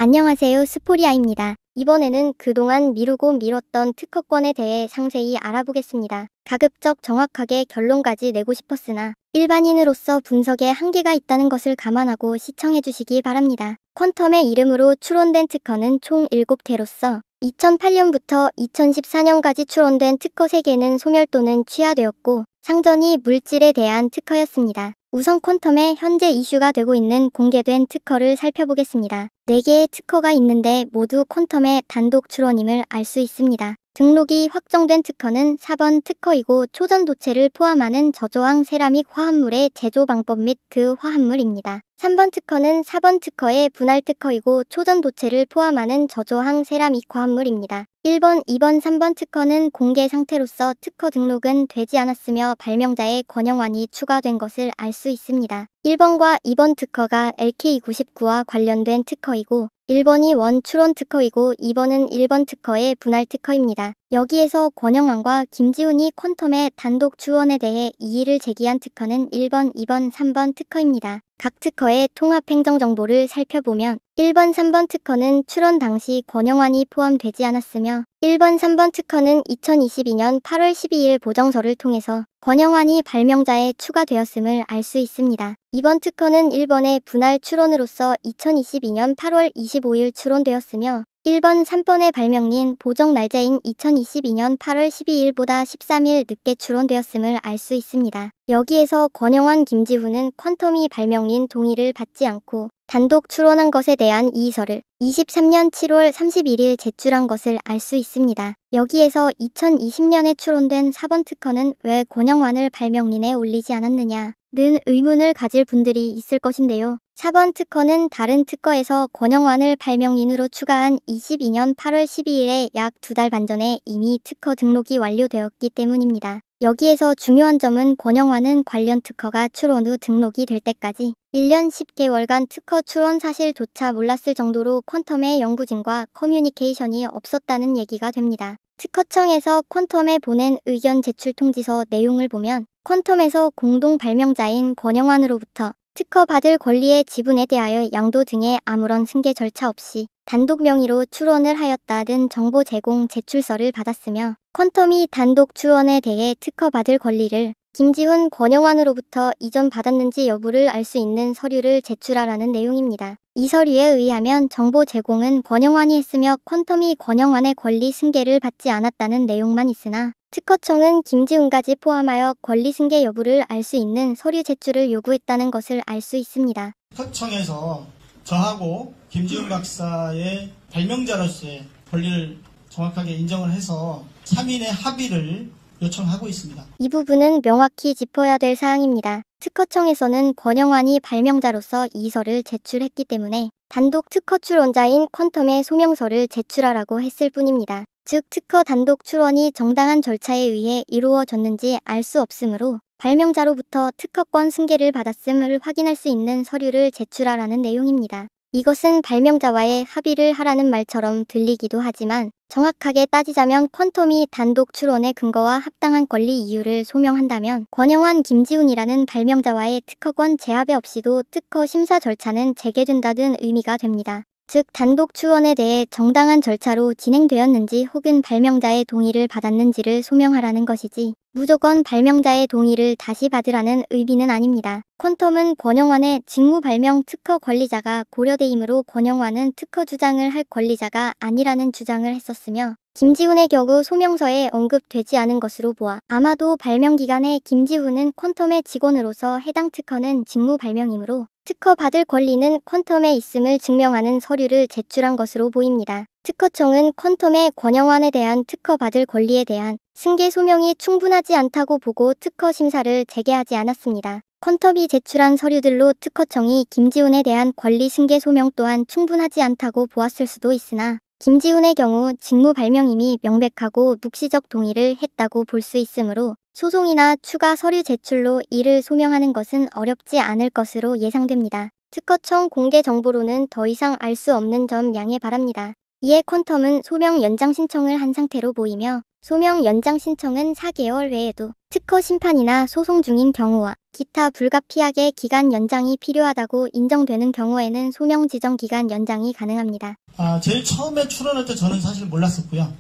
안녕하세요. 스포리아입니다. 이번에는 그동안 미루고 미뤘던 특허권에 대해 상세히 알아보겠습니다. 가급적 정확하게 결론까지 내고 싶었으나 일반인으로서 분석에 한계가 있다는 것을 감안하고 시청해 주시기 바랍니다. 퀀텀의 이름으로 추론된 특허는 총 7개로서 2008년부터 2014년까지 추론된 특허 3개는 소멸 또는 취하되었고 상전이 물질에 대한 특허였습니다. 우선 퀀텀에 현재 이슈가 되고 있는 공개된 특허를 살펴보겠습니다. 4개의 특허가 있는데 모두 퀀텀의 단독 추론임을 알 수 있습니다. 등록이 확정된 특허는 4번 특허이고 초전도체를 포함하는 저조항 세라믹 화합물의 제조 방법 및 그 화합물입니다. 3번 특허는 4번 특허의 분할 특허이고 초전도체를 포함하는 저조항 세라믹 화합물입니다. 1번, 2번, 3번 특허는 공개 상태로서 특허 등록은 되지 않았으며 발명자의 권영환이 추가된 것을 알 수 있습니다. 1번과 2번 특허가 LK99와 관련된 특허이고 1번이 원 추론 특허이고 2번은 1번 특허의 분할 특허입니다. 여기에서 권영환과 김지훈이 퀀텀의 단독 추론에 대해 이의를 제기한 특허는 1번, 2번, 3번 특허입니다. 각 특허의 통합 행정 정보를 살펴보면 1번, 3번 특허는 추론 당시 권영환이 포함되지 않았으며 1번, 3번 특허는 2022년 8월 12일 보정서를 통해서 권영환이 발명자에 추가되었음을 알 수 있습니다. 이번 특허는 1번의 분할 추론으로서 2022년 8월 25일 추론되었으며 1번, 3번의 발명린 보정 날짜인 2022년 8월 12일보다 13일 늦게 추론되었음을 알 수 있습니다. 여기에서 권영환, 김지훈은 퀀텀이 발명린 동의를 받지 않고 단독 추론한 것에 대한 이의서를 23년 7월 31일 제출한 것을 알 수 있습니다. 여기에서 2020년에 추론된 4번 특허는 왜 권영환을 발명린에 올리지 않았느냐 는 의문을 가질 분들이 있을 것인데요. 4번 특허는 다른 특허에서 권영환을 발명인으로 추가한 22년 8월 12일에 약 2달 반 전에 이미 특허 등록이 완료되었기 때문입니다. 여기에서 중요한 점은 권영환은 관련 특허가 추론 후 등록이 될 때까지 1년 10개월간 특허 추론 사실조차 몰랐을 정도로 퀀텀의 연구진과 커뮤니케이션이 없었다는 얘기가 됩니다. 특허청에서 퀀텀에 보낸 의견 제출 통지서 내용을 보면 퀀텀에서 공동 발명자인 권영환으로부터 특허 받을 권리의 지분에 대하여 양도 등의 아무런 승계 절차 없이 단독 명의로 추론을 하였다는 정보 제공 제출서를 받았으며 퀀텀이 단독 추론에 대해 특허 받을 권리를 김지훈, 권영환으로부터 이전 받았는지 여부를 알 수 있는 서류를 제출하라는 내용입니다. 이 서류에 의하면 정보 제공은 권영환이 했으며 퀀텀이 권영환의 권리 승계를 받지 않았다는 내용만 있으나 특허청은 김지훈까지 포함하여 권리 승계 여부를 알 수 있는 서류 제출을 요구했다는 것을 알 수 있습니다. 특허청에서 저하고 김지훈 박사의 발명자로서의 권리를 정확하게 인정을 해서 3인의 합의를 요청하고 있습니다. 이 부분은 명확히 짚어야 될 사항입니다. 특허청에서는 권영환이 발명자로서 이의서를 제출했기 때문에 단독 특허 추론자인 퀀텀의 소명서를 제출하라고 했을 뿐입니다. 즉 특허 단독 추론이 정당한 절차에 의해 이루어졌는지 알 수 없으므로 발명자로부터 특허권 승계를 받았음을 확인할 수 있는 서류를 제출하라는 내용입니다. 이것은 발명자와의 합의를 하라는 말처럼 들리기도 하지만 정확하게 따지자면 퀀텀이 단독 추론의 근거와 합당한 권리 이유를 소명한다면 권영환, 김지훈이라는 발명자와의 특허권 제합에 없이도 특허 심사 절차는 재개된다는 의미가 됩니다. 즉 단독 추론에 대해 정당한 절차로 진행되었는지 혹은 발명자의 동의를 받았는지를 소명하라는 것이지 무조건 발명자의 동의를 다시 받으라는 의미는 아닙니다. 퀀텀은 권영환의 직무 발명 특허 권리자가 고려되므로 권영환은 특허 주장을 할 권리자가 아니라는 주장을 했었으며 김지훈의 경우 소명서에 언급되지 않은 것으로 보아 아마도 발명 기간에 김지훈은 퀀텀의 직원으로서 해당 특허는 직무 발명이므로 특허 받을 권리는 퀀텀에 있음을 증명하는 서류를 제출한 것으로 보입니다. 특허청은 퀀텀의 권영환에 대한 특허 받을 권리에 대한 승계 소명이 충분하지 않다고 보고 특허 심사를 재개하지 않았습니다. 퀀텀이 제출한 서류들로 특허청이 김지훈에 대한 권리 승계 소명 또한 충분하지 않다고 보았을 수도 있으나 김지훈의 경우 직무 발명임이 명백하고 묵시적 동의를 했다고 볼 수 있으므로 소송이나 추가 서류 제출로 이를 소명하는 것은 어렵지 않을 것으로 예상됩니다. 특허청 공개 정보로는 더 이상 알 수 없는 점 양해 바랍니다. 이에 퀀텀은 소명 연장 신청을 한 상태로 보이며 소명 연장 신청은 4개월 외에도 특허 심판이나 소송 중인 경우와 기타 불가피하게 기간 연장이 필요하다고 인정되는 경우에는 소명 지정 기간 연장이 가능합니다. 제일 처음에 출원할 때 저는 사실 몰랐었고요.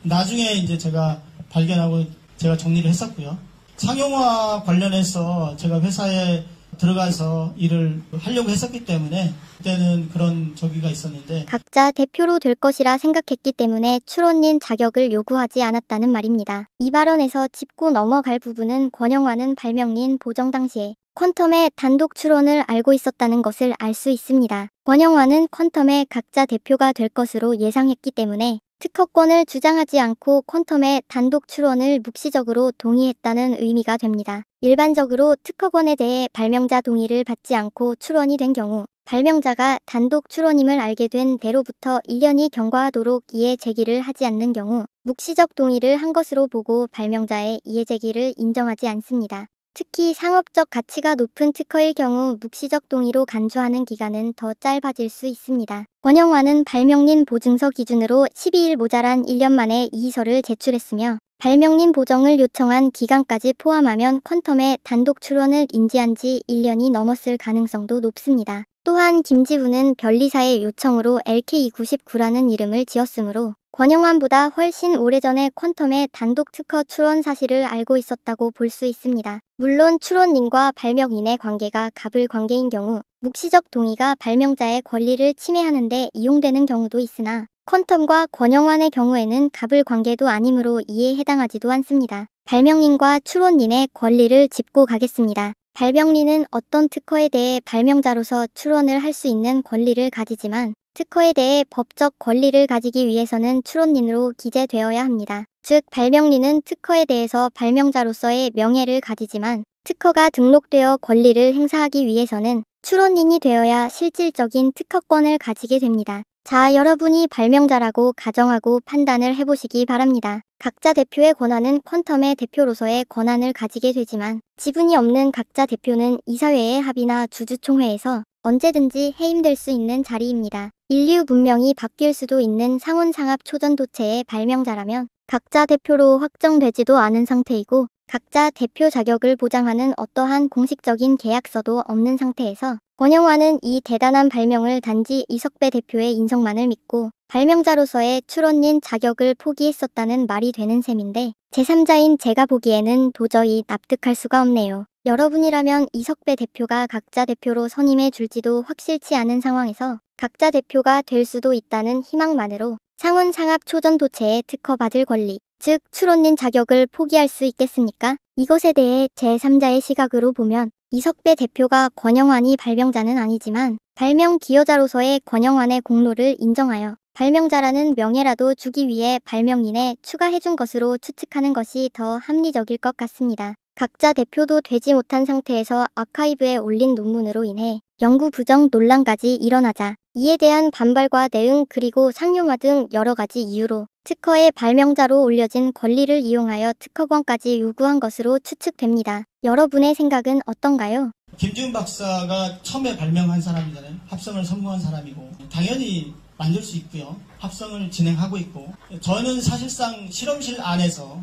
나중에 이제 제가 발견하고 제가 정리를 했었고요. 상용화 관련해서 제가 회사에 들어가서 일을 하려고 했었기 때문에 그때는 그런 저기가 있었는데 각자 대표로 될 것이라 생각했기 때문에 출원인 자격을 요구하지 않았다는 말입니다. 이 발언에서 짚고 넘어갈 부분은 권영환은 발명린 보정 당시에 퀀텀의 단독 출원을 알고 있었다는 것을 알 수 있습니다. 권영환은 퀀텀의 각자 대표가 될 것으로 예상했기 때문에 특허권을 주장하지 않고 퀀텀의 단독 출원을 묵시적으로 동의했다는 의미가 됩니다. 일반적으로 특허권에 대해 발명자 동의를 받지 않고 출원이 된 경우 발명자가 단독 출원임을 알게 된 때로부터 1년이 경과하도록 이해 제기를 하지 않는 경우 묵시적 동의를 한 것으로 보고 발명자의 이해 제기를 인정하지 않습니다. 특히 상업적 가치가 높은 특허일 경우 묵시적 동의로 간주하는 기간은 더 짧아질 수 있습니다. 권영환은 발명린 보증서 기준으로 12일 모자란 1년 만에 이의서를 제출했으며 발명린 보정을 요청한 기간까지 포함하면 퀀텀의 단독 출원을 인지한 지 1년이 넘었을 가능성도 높습니다. 또한 김지훈은 변리사의 요청으로 LK99라는 이름을 지었으므로 권영환보다 훨씬 오래전에 퀀텀의 단독 특허 출원 사실을 알고 있었다고 볼 수 있습니다. 물론 출원인과 발명인의 관계가 갑을 관계인 경우 묵시적 동의가 발명자의 권리를 침해하는 데 이용되는 경우도 있으나 퀀텀과 권영환의 경우에는 갑을 관계도 아니므로 이에 해당하지도 않습니다. 발명인과 출원인의 권리를 짚고 가겠습니다. 발명린은 어떤 특허에 대해 발명자로서 출원을 할 수 있는 권리를 가지지만 특허에 대해 법적 권리를 가지기 위해서는 출원인으로 기재되어야 합니다. 즉 발명린은 특허에 대해서 발명자로서의 명예를 가지지만 특허가 등록되어 권리를 행사하기 위해서는 출원인이 되어야 실질적인 특허권을 가지게 됩니다. 자, 여러분이 발명자라고 가정하고 판단을 해보시기 바랍니다. 각자 대표의 권한은 퀀텀의 대표로서의 권한을 가지게 되지만 지분이 없는 각자 대표는 이사회의 합의나 주주총회에서 언제든지 해임될 수 있는 자리입니다. 인류 문명이 바뀔 수도 있는 상온상합 초전도체의 발명자라면 각자 대표로 확정되지도 않은 상태이고 각자 대표 자격을 보장하는 어떠한 공식적인 계약서도 없는 상태에서 권영환은 이 대단한 발명을 단지 이석배 대표의 인성만을 믿고 발명자로서의 출원인 자격을 포기했었다는 말이 되는 셈인데 제3자인 제가 보기에는 도저히 납득할 수가 없네요. 여러분이라면 이석배 대표가 각자 대표로 선임해 줄지도 확실치 않은 상황에서 각자 대표가 될 수도 있다는 희망만으로 상온상합 초전도체에 특허받을 권리, 즉 출원인 자격을 포기할 수 있겠습니까? 이것에 대해 제3자의 시각으로 보면 이석배 대표가 권영환이 발명자는 아니지만 발명 기여자로서의 권영환의 공로를 인정하여 발명자라는 명예라도 주기 위해 발명인에 추가해준 것으로 추측하는 것이 더 합리적일 것 같습니다. 각자 대표도 되지 못한 상태에서 아카이브에 올린 논문으로 인해 연구 부정 논란까지 일어나자 이에 대한 반발과 대응 그리고 상용화 등 여러 가지 이유로 특허의 발명자로 올려진 권리를 이용하여 특허권까지 요구한 것으로 추측됩니다. 여러분의 생각은 어떤가요? 김지훈 박사가 처음에 발명한 사람이잖아요. 합성을 성공한 사람이고 당연히 만들 수 있고요. 합성을 진행하고 있고 저는 사실상 실험실 안에서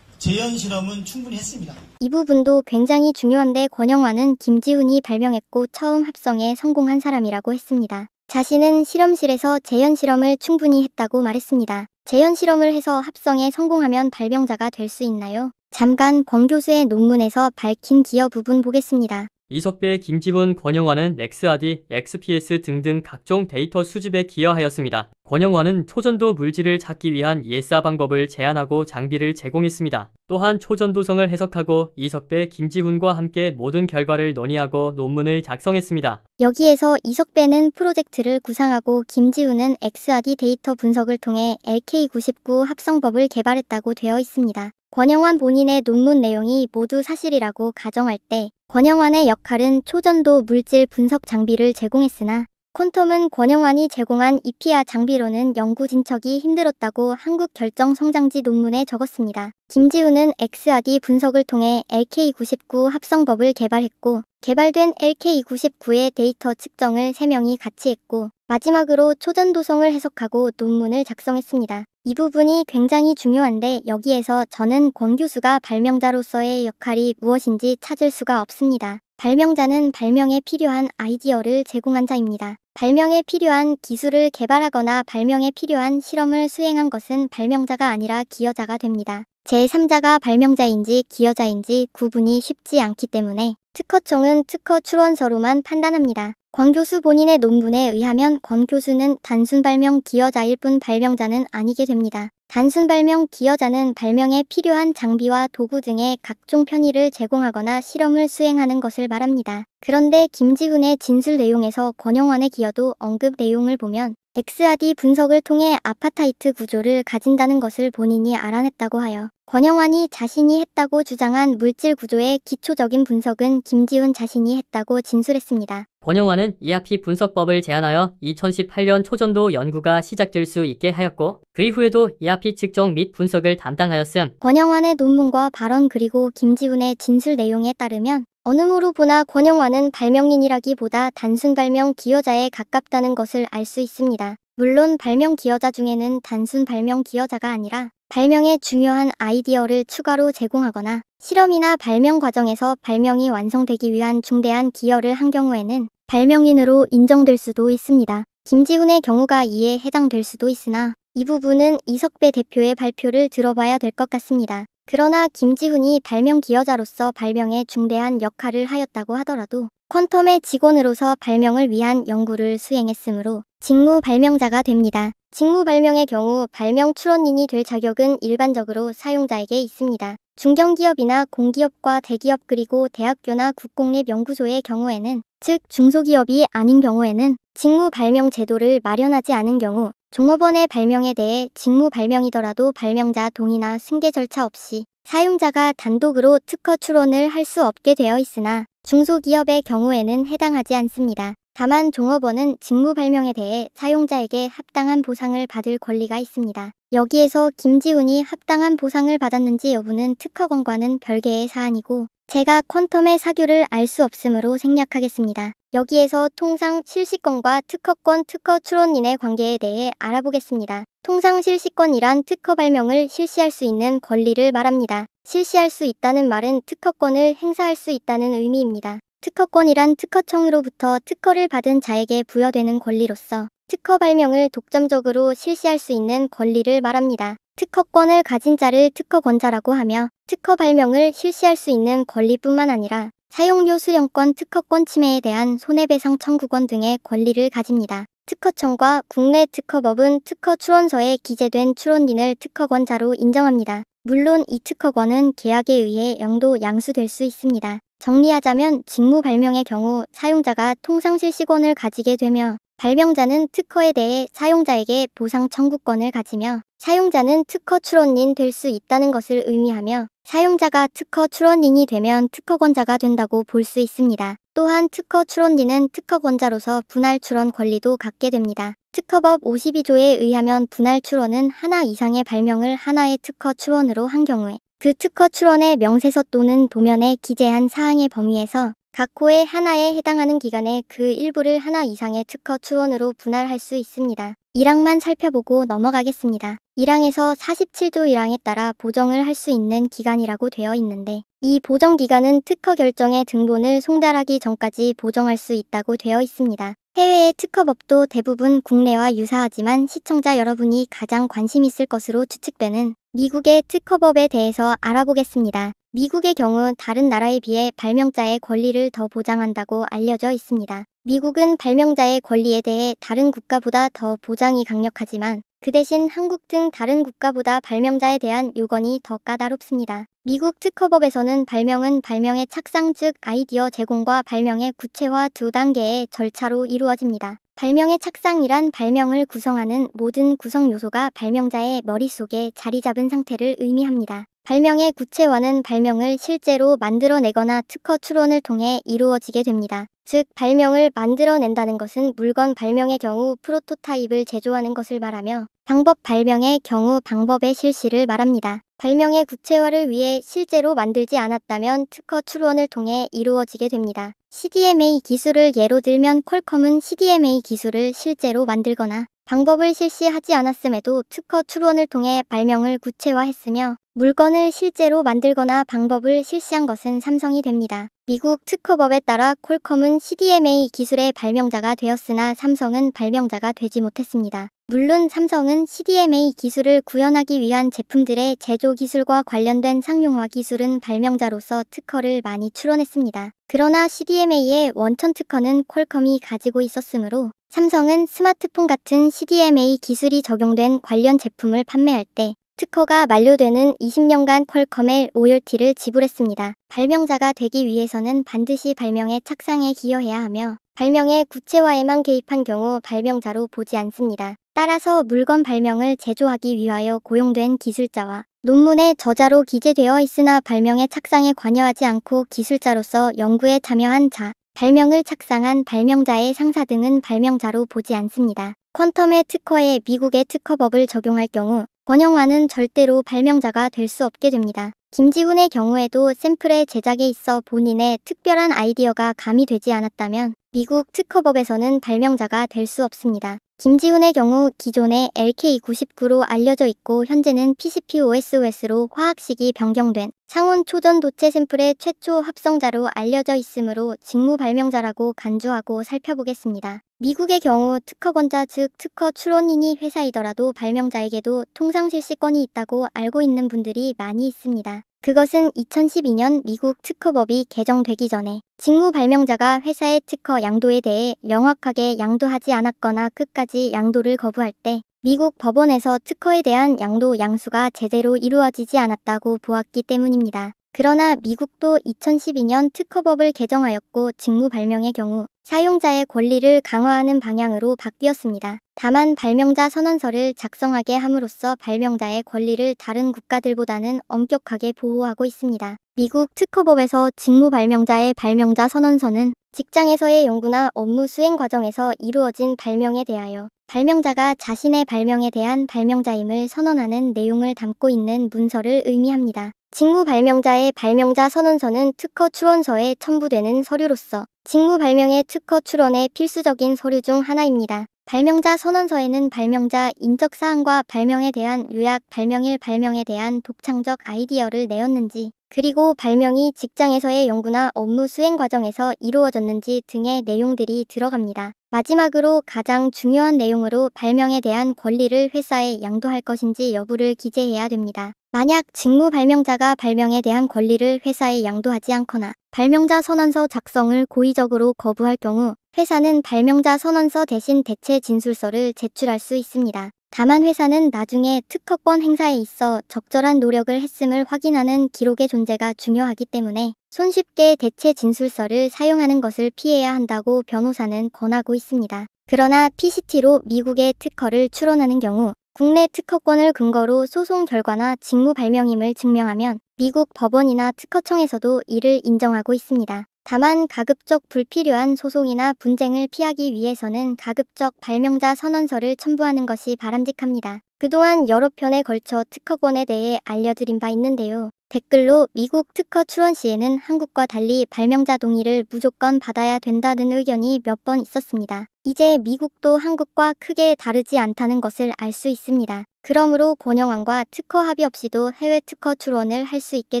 재현 실험은 충분히 했습니다. 이 부분도 굉장히 중요한데 권영환은 김지훈이 발명했고 처음 합성에 성공한 사람이라고 했습니다. 자신은 실험실에서 재현 실험을 충분히 했다고 말했습니다. 재현 실험을 해서 합성에 성공하면 발명자가 될 수 있나요? 잠깐 권 교수의 논문에서 밝힌 기여 부분 보겠습니다. 이석배, 김지훈, 권영환은 XRD, XPS 등등 각종 데이터 수집에 기여하였습니다. 권영환은 초전도 물질을 찾기 위한 ESR 방법을 제안하고 장비를 제공했습니다. 또한 초전도성을 해석하고 이석배, 김지훈과 함께 모든 결과를 논의하고 논문을 작성했습니다. 여기에서 이석배는 프로젝트를 구상하고 김지훈은 XRD 데이터 분석을 통해 LK99 합성법을 개발했다고 되어 있습니다. 권영환 본인의 논문 내용이 모두 사실이라고 가정할 때 권영환의 역할은 초전도 물질 분석 장비를 제공했으나 콘텀은 권영환이 제공한 EPR 장비로는 연구 진척이 힘들었다고 한국결정성장지 논문에 적었습니다. 김지훈은 XRD 분석을 통해 LK99 합성법을 개발했고 개발된 LK99의 데이터 측정을 3명이 같이 했고 마지막으로 초전도성을 해석하고 논문을 작성했습니다. 이 부분이 굉장히 중요한데 여기에서 저는 권 교수가 발명자로서의 역할이 무엇인지 찾을 수가 없습니다. 발명자는 발명에 필요한 아이디어를 제공한 자입니다. 발명에 필요한 기술을 개발하거나 발명에 필요한 실험을 수행한 것은 발명자가 아니라 기여자가 됩니다. 제3자가 발명자인지 기여자인지 구분이 쉽지 않기 때문에 특허청은 특허 출원서로만 판단합니다. 권 교수 본인의 논문에 의하면 권 교수는 단순 발명 기여자일 뿐 발명자는 아니게 됩니다. 단순 발명 기여자는 발명에 필요한 장비와 도구 등의 각종 편의를 제공하거나 실험을 수행하는 것을 말합니다. 그런데 김지훈의 진술 내용에서 권영환의 기여도 언급 내용을 보면 XRD 분석을 통해 아파타이트 구조를 가진다는 것을 본인이 알아냈다고 하여 권영환이 자신이 했다고 주장한 물질 구조의 기초적인 분석은 김지훈 자신이 했다고 진술했습니다. 권영환은 ERP 분석법을 제안하여 2018년 초전도 연구가 시작될 수 있게 하였고 그 이후에도 ERP 측정 및 분석을 담당하였음. 권영환의 논문과 발언 그리고 김지훈의 진술 내용에 따르면 어느 모로 보나 권영환은 발명인이라기보다 단순 발명 기여자에 가깝다는 것을 알 수 있습니다. 물론 발명 기여자 중에는 단순 발명 기여자가 아니라 발명에 중요한 아이디어를 추가로 제공하거나 실험이나 발명 과정에서 발명이 완성되기 위한 중대한 기여를 한 경우에는 발명인으로 인정될 수도 있습니다. 김지훈의 경우가 이에 해당될 수도 있으나 이 부분은 이석배 대표의 발표를 들어봐야 될 것 같습니다. 그러나 김지훈이 발명 기여자로서 발명에 중대한 역할을 하였다고 하더라도 퀀텀의 직원으로서 발명을 위한 연구를 수행했으므로 직무 발명자가 됩니다. 직무 발명의 경우 발명 출원인이 될 자격은 일반적으로 사용자에게 있습니다. 중견기업이나 공기업과 대기업 그리고 대학교나 국공립 연구소의 경우에는 즉 중소기업이 아닌 경우에는 직무 발명 제도를 마련하지 않은 경우 종업원의 발명에 대해 직무 발명이더라도 발명자 동의나 승계 절차 없이 사용자가 단독으로 특허 출원을 할 수 없게 되어 있으나 중소기업의 경우에는 해당하지 않습니다. 다만 종업원은 직무 발명에 대해 사용자에게 합당한 보상을 받을 권리가 있습니다. 여기에서 김지훈이 합당한 보상을 받았는지 여부는 특허권과는 별개의 사안이고 제가 퀀텀의 사규를 알 수 없으므로 생략하겠습니다. 여기에서 통상 실시권과 특허권 특허 출원인의 관계에 대해 알아보겠습니다. 통상 실시권이란 특허 발명을 실시할 수 있는 권리를 말합니다. 실시할 수 있다는 말은 특허권을 행사할 수 있다는 의미입니다. 특허권이란 특허청으로부터 특허를 받은 자에게 부여되는 권리로서 특허 발명을 독점적으로 실시할 수 있는 권리를 말합니다. 특허권을 가진 자를 특허권자라고 하며 특허 발명을 실시할 수 있는 권리뿐만 아니라 사용료 수령권 특허권 침해에 대한 손해배상 청구권 등의 권리를 가집니다. 특허청과 국내 특허법은 특허 출원서에 기재된 출원인을 특허권자로 인정합니다. 물론 이 특허권은 계약에 의해 영도 양수될 수 있습니다. 정리하자면 직무 발명의 경우 사용자가 통상 실시권을 가지게 되며 발명자는 특허에 대해 사용자에게 보상 청구권을 가지며 사용자는 특허 출원인 될 수 있다는 것을 의미하며 사용자가 특허 출원인이 되면 특허권자가 된다고 볼 수 있습니다. 또한 특허 출원인은 특허권자로서 분할 출원 권리도 갖게 됩니다. 특허법 52조에 의하면 분할 출원은 하나 이상의 발명을 하나의 특허 출원으로 한 경우에 그 특허 출원의 명세서 또는 도면에 기재한 사항의 범위에서 각 호의 하나에 해당하는 기간에 그 일부를 하나 이상의 특허 출원으로 분할할 수 있습니다. 1항만 살펴보고 넘어가겠습니다. 1항에서 47조 1항에 따라 보정을 할 수 있는 기간이라고 되어 있는데 이 보정 기간은 특허 결정의 등본을 송달하기 전까지 보정할 수 있다고 되어 있습니다. 해외의 특허법도 대부분 국내와 유사하지만 시청자 여러분이 가장 관심 있을 것으로 추측되는 미국의 특허법에 대해서 알아보겠습니다. 미국의 경우 다른 나라에 비해 발명자의 권리를 더 보장한다고 알려져 있습니다. 미국은 발명자의 권리에 대해 다른 국가보다 더 보장이 강력하지만 그 대신 한국 등 다른 국가보다 발명자에 대한 요건이 더 까다롭습니다. 미국 특허법에서는 발명은 발명의 착상 즉 아이디어 제공과 발명의 구체화 두 단계의 절차로 이루어집니다. 발명의 착상이란 발명을 구성하는 모든 구성 요소가 발명자의 머릿속에 자리 잡은 상태를 의미합니다. 발명의 구체화는 발명을 실제로 만들어내거나 특허 출원을 통해 이루어지게 됩니다. 즉 발명을 만들어낸다는 것은 물건 발명의 경우 프로토타입을 제조하는 것을 말하며 방법 발명의 경우 방법의 실시를 말합니다. 발명의 구체화를 위해 실제로 만들지 않았다면 특허 출원을 통해 이루어지게 됩니다. CDMA 기술을 예로 들면 퀄컴은 CDMA 기술을 실제로 만들거나 방법을 실시하지 않았음에도 특허 출원을 통해 발명을 구체화했으며 물건을 실제로 만들거나 방법을 실시한 것은 삼성이 됩니다. 미국 특허법에 따라 퀄컴은 CDMA 기술의 발명자가 되었으나 삼성은 발명자가 되지 못했습니다. 물론 삼성은 CDMA 기술을 구현하기 위한 제품들의 제조 기술과 관련된 상용화 기술은 발명자로서 특허를 많이 출원했습니다. 그러나 CDMA의 원천 특허는 퀄컴이 가지고 있었으므로 삼성은 스마트폰 같은 CDMA 기술이 적용된 관련 제품을 판매할 때 특허가 만료되는 20년간 퀄컴에 로열티를 지불했습니다. 발명자가 되기 위해서는 반드시 발명의 착상에 기여해야 하며 발명의 구체화에만 개입한 경우 발명자로 보지 않습니다. 따라서 물건 발명을 제조하기 위하여 고용된 기술자와 논문의 저자로 기재되어 있으나 발명의 착상에 관여하지 않고 기술자로서 연구에 참여한 자, 발명을 착상한 발명자의 상사 등은 발명자로 보지 않습니다. 퀀텀의 특허에 미국의 특허법을 적용할 경우 권영환은 절대로 발명자가 될 수 없게 됩니다. 김지훈의 경우에도 샘플의 제작에 있어 본인의 특별한 아이디어가 가미되지 않았다면 미국 특허법에서는 발명자가 될 수 없습니다. 김지훈의 경우 기존의 LK99로 알려져 있고 현재는 PCP-OSOS로 화학식이 변경된 상온 초전 도체 샘플의 최초 합성자로 알려져 있으므로 직무 발명자라고 간주하고 살펴보겠습니다. 미국의 경우 특허권자 즉 특허 출원인이 회사이더라도 발명자에게도 통상실시권이 있다고 알고 있는 분들이 많이 있습니다. 그것은 2012년 미국 특허법이 개정되기 전에 직무 발명자가 회사의 특허 양도에 대해 명확하게 양도하지 않았거나 끝까지 양도를 거부할 때 미국 법원에서 특허에 대한 양도 양수가 제대로 이루어지지 않았다고 보았기 때문입니다. 그러나 미국도 2012년 특허법을 개정하였고 직무 발명의 경우 사용자의 권리를 강화하는 방향으로 바뀌었습니다. 다만 발명자 선언서를 작성하게 함으로써 발명자의 권리를 다른 국가들보다는 엄격하게 보호하고 있습니다. 미국 특허법에서 직무 발명자의 발명자 선언서는 직장에서의 연구나 업무 수행 과정에서 이루어진 발명에 대하여 발명자가 자신의 발명에 대한 발명자임을 선언하는 내용을 담고 있는 문서를 의미합니다. 직무 발명자의 발명자 선언서는 특허 출원서에 첨부되는 서류로서 직무 발명의 특허 출원의 필수적인 서류 중 하나입니다. 발명자 선언서에는 발명자 인적 사항과 발명에 대한 요약, 발명일 발명에 대한 독창적 아이디어를 내었는지, 그리고 발명이 직장에서의 연구나 업무 수행 과정에서 이루어졌는지 등의 내용들이 들어갑니다. 마지막으로 가장 중요한 내용으로 발명에 대한 권리를 회사에 양도할 것인지 여부를 기재해야 됩니다. 만약 직무 발명자가 발명에 대한 권리를 회사에 양도하지 않거나 발명자 선언서 작성을 고의적으로 거부할 경우 회사는 발명자 선언서 대신 대체 진술서를 제출할 수 있습니다. 다만 회사는 나중에 특허권 행사에 있어 적절한 노력을 했음을 확인하는 기록의 존재가 중요하기 때문에 손쉽게 대체 진술서를 사용하는 것을 피해야 한다고 변호사는 권하고 있습니다. 그러나 PCT로 미국의 특허를 출원하는 경우 국내 특허권을 근거로 소송 결과나 직무 발명임을 증명하면 미국 법원이나 특허청에서도 이를 인정하고 있습니다. 다만 가급적 불필요한 소송이나 분쟁을 피하기 위해서는 가급적 발명자 선언서를 첨부하는 것이 바람직합니다. 그동안 여러 편에 걸쳐 특허권에 대해 알려드린 바 있는데요. 댓글로 미국 특허 출원 시에는 한국과 달리 발명자 동의를 무조건 받아야 된다는 의견이 몇 번 있었습니다. 이제 미국도 한국과 크게 다르지 않다는 것을 알 수 있습니다. 그러므로 권영환과 특허 합의 없이도 해외 특허 출원을 할 수 있게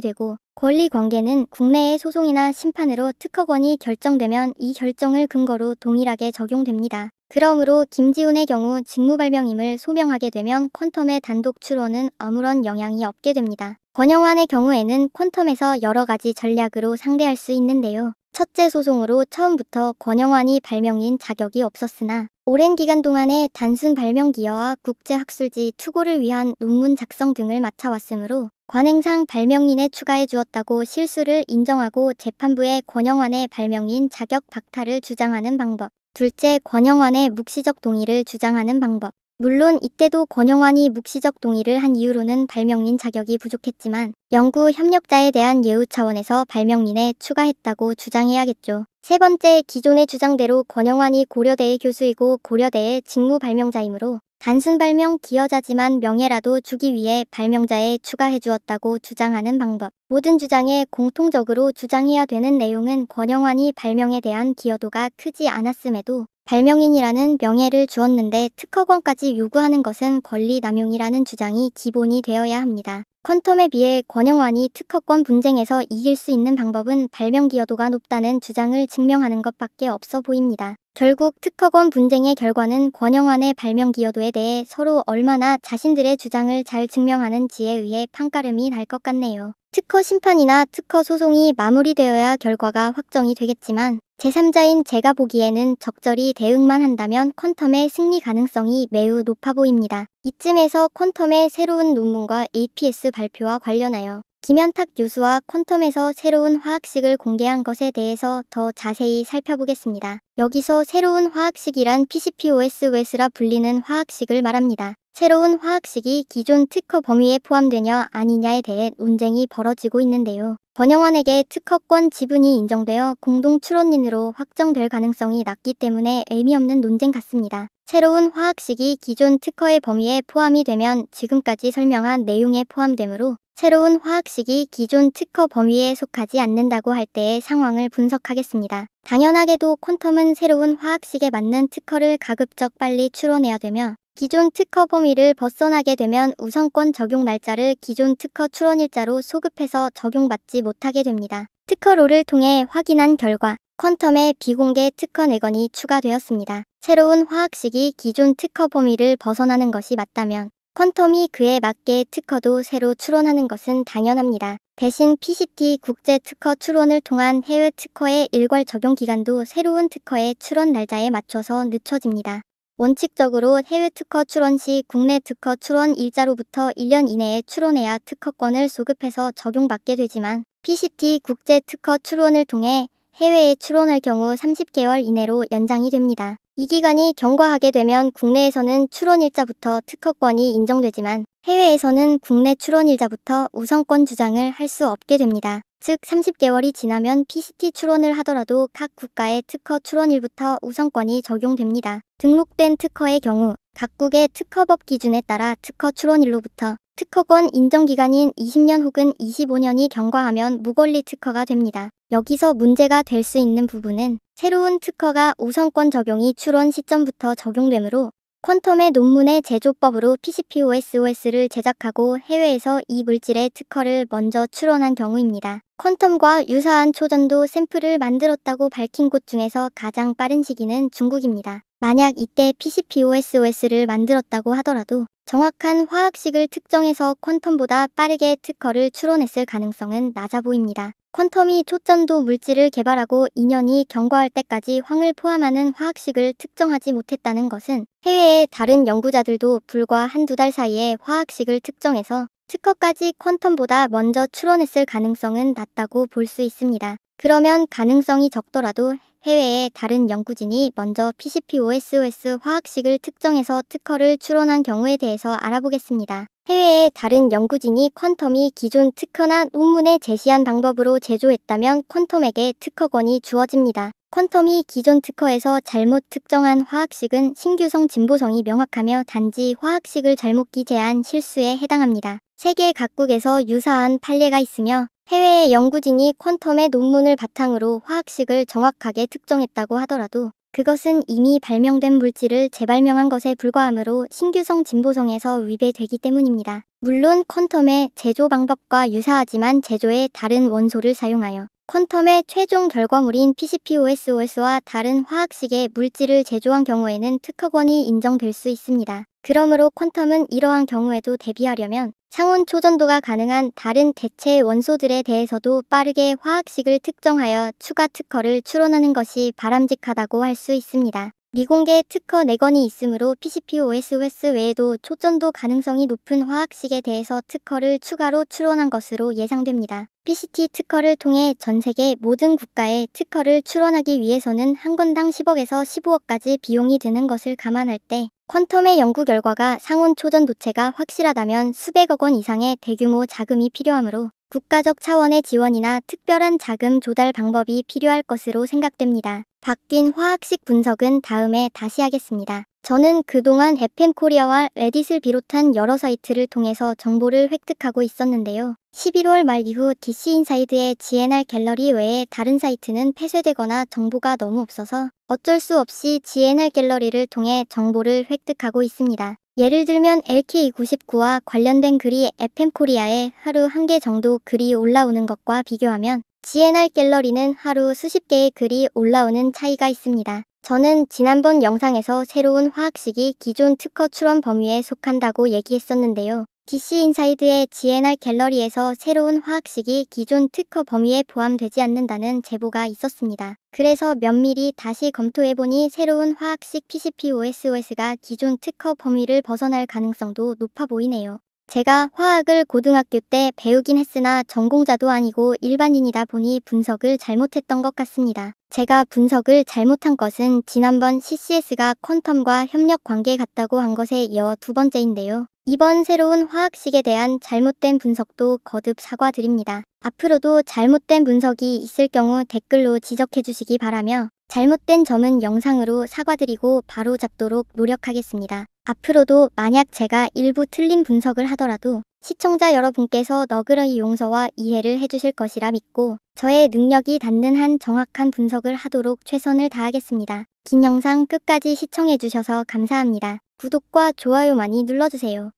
되고 권리 관계는 국내의 소송이나 심판으로 특허권이 결정되면 이 결정을 근거로 동일하게 적용됩니다. 그러므로 김지훈의 경우 직무 발명임을 소명하게 되면 퀀텀의 단독 출원은 아무런 영향이 없게 됩니다. 권영환의 경우에는 퀀텀에서 여러 가지 전략으로 상대할 수 있는데요. 첫째 소송으로 처음부터 권영환이 발명인 자격이 없었으나 오랜 기간 동안에 단순 발명 기여와 국제학술지 투고를 위한 논문 작성 등을 맡아왔으므로 관행상 발명인에 추가해 주었다고 실수를 인정하고 재판부에 권영환의 발명인 자격 박탈을 주장하는 방법. 둘째, 권영환의 묵시적 동의를 주장하는 방법. 물론 이때도 권영환이 묵시적 동의를 한 이유로는 발명인 자격이 부족했지만 연구 협력자에 대한 예우 차원에서 발명인에 추가했다고 주장해야겠죠. 세 번째, 기존의 주장대로 권영환이 고려대의 교수이고 고려대의 직무 발명자이므로 단순 발명 기여자지만 명예라도 주기 위해 발명자에 추가해 주었다고 주장하는 방법. 모든 주장에 공통적으로 주장해야 되는 내용은 권영환이 발명에 대한 기여도가 크지 않았음에도 발명인이라는 명예를 주었는데 특허권까지 요구하는 것은 권리 남용이라는 주장이 기본이 되어야 합니다. 퀀텀에 비해 권영환이 특허권 분쟁에서 이길 수 있는 방법은 발명 기여도가 높다는 주장을 증명하는 것밖에 없어 보입니다. 결국 특허권 분쟁의 결과는 권영환의 발명 기여도에 대해 서로 얼마나 자신들의 주장을 잘 증명하는지에 의해 판가름이 날 것 같네요. 특허 심판이나 특허 소송이 마무리되어야 결과가 확정이 되겠지만 제3자인 제가 보기에는 적절히 대응만 한다면 퀀텀의 승리 가능성이 매우 높아 보입니다. 이쯤에서 퀀텀의 새로운 논문과 APS 발표와 관련하여 김현탁 교수와 퀀텀에서 새로운 화학식을 공개한 것에 대해서 더 자세히 살펴보겠습니다. 여기서 새로운 화학식이란 PCPOS-OS라 불리는 화학식을 말합니다. 새로운 화학식이 기존 특허 범위에 포함되냐 아니냐에 대해 논쟁이 벌어지고 있는데요. 권영환에게 특허권 지분이 인정되어 공동 출원인으로 확정될 가능성이 낮기 때문에 의미 없는 논쟁 같습니다. 새로운 화학식이 기존 특허의 범위에 포함이 되면 지금까지 설명한 내용에 포함되므로 새로운 화학식이 기존 특허 범위에 속하지 않는다고 할 때의 상황을 분석하겠습니다. 당연하게도 퀀텀은 새로운 화학식에 맞는 특허를 가급적 빨리 출원해야 되며 기존 특허 범위를 벗어나게 되면 우선권 적용 날짜를 기존 특허 출원일자로 소급해서 적용받지 못하게 됩니다. 특허로를 통해 확인한 결과 퀀텀의 비공개 특허 내건이 추가되었습니다. 새로운 화학식이 기존 특허 범위를 벗어나는 것이 맞다면 퀀텀이 그에 맞게 특허도 새로 출원하는 것은 당연합니다. 대신 PCT 국제 특허 출원을 통한 해외 특허의 일괄 적용 기간도 새로운 특허의 출원 날짜에 맞춰서 늦춰집니다. 원칙적으로 해외 특허 출원 시 국내 특허 출원 일자로부터 1년 이내에 출원해야 특허권을 소급해서 적용받게 되지만 PCT 국제 특허 출원을 통해 해외에 출원할 경우 30개월 이내로 연장이 됩니다. 이 기간이 경과하게 되면 국내에서는 출원일자부터 특허권이 인정되지만 해외에서는 국내 출원일자부터 우선권 주장을 할 수 없게 됩니다. 즉 30개월이 지나면 PCT 출원을 하더라도 각 국가의 특허 출원일부터 우선권이 적용됩니다. 등록된 특허의 경우 각국의 특허법 기준에 따라 특허 출원일로부터 특허권 인정기간인 20년 혹은 25년이 경과하면 무권리 특허가 됩니다. 여기서 문제가 될 수 있는 부분은 새로운 특허가 우선권 적용이 출원 시점부터 적용되므로 퀀텀의 논문의 제조법으로 PCPOS-OS를 제작하고 해외에서 이 물질의 특허를 먼저 출원한 경우입니다. 퀀텀과 유사한 초전도 샘플을 만들었다고 밝힌 곳 중에서 가장 빠른 시기는 중국입니다. 만약 이때 PCPOS-OS를 만들었다고 하더라도 정확한 화학식을 특정해서 퀀텀보다 빠르게 특허를 출원했을 가능성은 낮아 보입니다. 퀀텀이 초전도 물질을 개발하고 2년이 경과할 때까지 황을 포함하는 화학식을 특정하지 못했다는 것은 해외의 다른 연구자들도 불과 한두 달 사이에 화학식을 특정해서 특허까지 퀀텀보다 먼저 출원했을 가능성은 낮다고 볼 수 있습니다. 그러면 가능성이 적더라도 해외의 다른 연구진이 먼저 PCPOS-OS 화학식을 특정해서 특허를 출원한 경우에 대해서 알아보겠습니다. 해외의 다른 연구진이 퀀텀이 기존 특허나 논문에 제시한 방법으로 제조했다면 퀀텀에게 특허권이 주어집니다. 퀀텀이 기존 특허에서 잘못 특정한 화학식은 신규성 진보성이 명확하며 단지 화학식을 잘못 기재한 실수에 해당합니다. 세계 각국에서 유사한 판례가 있으며 해외의 연구진이 퀀텀의 논문을 바탕으로 화학식을 정확하게 특정했다고 하더라도 그것은 이미 발명된 물질을 재발명한 것에 불과하므로 신규성 진보성에서 위배되기 때문입니다. 물론 퀀텀의 제조 방법과 유사하지만 제조에 다른 원소를 사용하여 퀀텀의 최종 결과물인 PCPOS-OS와 다른 화학식의 물질을 제조한 경우에는 특허권이 인정될 수 있습니다. 그러므로 퀀텀은 이러한 경우에도 대비하려면 상온 초전도가 가능한 다른 대체 원소들에 대해서도 빠르게 화학식을 특정하여 추가 특허를 출원하는 것이 바람직하다고 할 수 있습니다. 미공개 특허 내건이 있으므로 PCPOS-OS 외에도 초전도 가능성이 높은 화학식에 대해서 특허를 추가로 출원한 것으로 예상됩니다. PCT 특허를 통해 전 세계 모든 국가에 특허를 출원하기 위해서는 한 건당 10억에서 15억까지 비용이 드는 것을 감안할 때 퀀텀의 연구 결과가 상온 초전도체가 확실하다면 수백억 원 이상의 대규모 자금이 필요하므로 국가적 차원의 지원이나 특별한 자금 조달 방법이 필요할 것으로 생각됩니다. 바뀐 화학식 분석은 다음에 다시 하겠습니다. 저는 그동안 FM코리아와 레딧을 비롯한 여러 사이트를 통해서 정보를 획득하고 있었는데요. 11월 말 이후 DC인사이드의 GNR 갤러리 외에 다른 사이트는 폐쇄되거나 정보가 너무 없어서 어쩔 수 없이 GNR 갤러리를 통해 정보를 획득하고 있습니다. 예를 들면 LK99와 관련된 글이 FM코리아에 하루 1개 정도 글이 올라오는 것과 비교하면 GNR 갤러리는 하루 수십 개의 글이 올라오는 차이가 있습니다. 저는 지난번 영상에서 새로운 화학식이 기존 특허 출원 범위에 속한다고 얘기했었는데요. DC인사이드의 GNR 갤러리에서 새로운 화학식이 기존 특허 범위에 포함되지 않는다는 제보가 있었습니다. 그래서 면밀히 다시 검토해보니 새로운 화학식 PCPOSOS가 기존 특허 범위를 벗어날 가능성도 높아 보이네요. 제가 화학을 고등학교 때 배우긴 했으나 전공자도 아니고 일반인이다 보니 분석을 잘못했던 것 같습니다. 제가 분석을 잘못한 것은 지난번 CCS가 퀀텀과 협력 관계 같다고 한 것에 이어 두 번째인데요. 이번 새로운 화학식에 대한 잘못된 분석도 거듭 사과드립니다. 앞으로도 잘못된 분석이 있을 경우 댓글로 지적해 주시기 바라며 잘못된 점은 영상으로 사과드리고 바로 잡도록 노력하겠습니다. 앞으로도 만약 제가 일부 틀린 분석을 하더라도 시청자 여러분께서 너그러이 용서와 이해를 해주실 것이라 믿고 저의 능력이 닿는 한 정확한 분석을 하도록 최선을 다하겠습니다. 긴 영상 끝까지 시청해주셔서 감사합니다. 구독과 좋아요 많이 눌러주세요.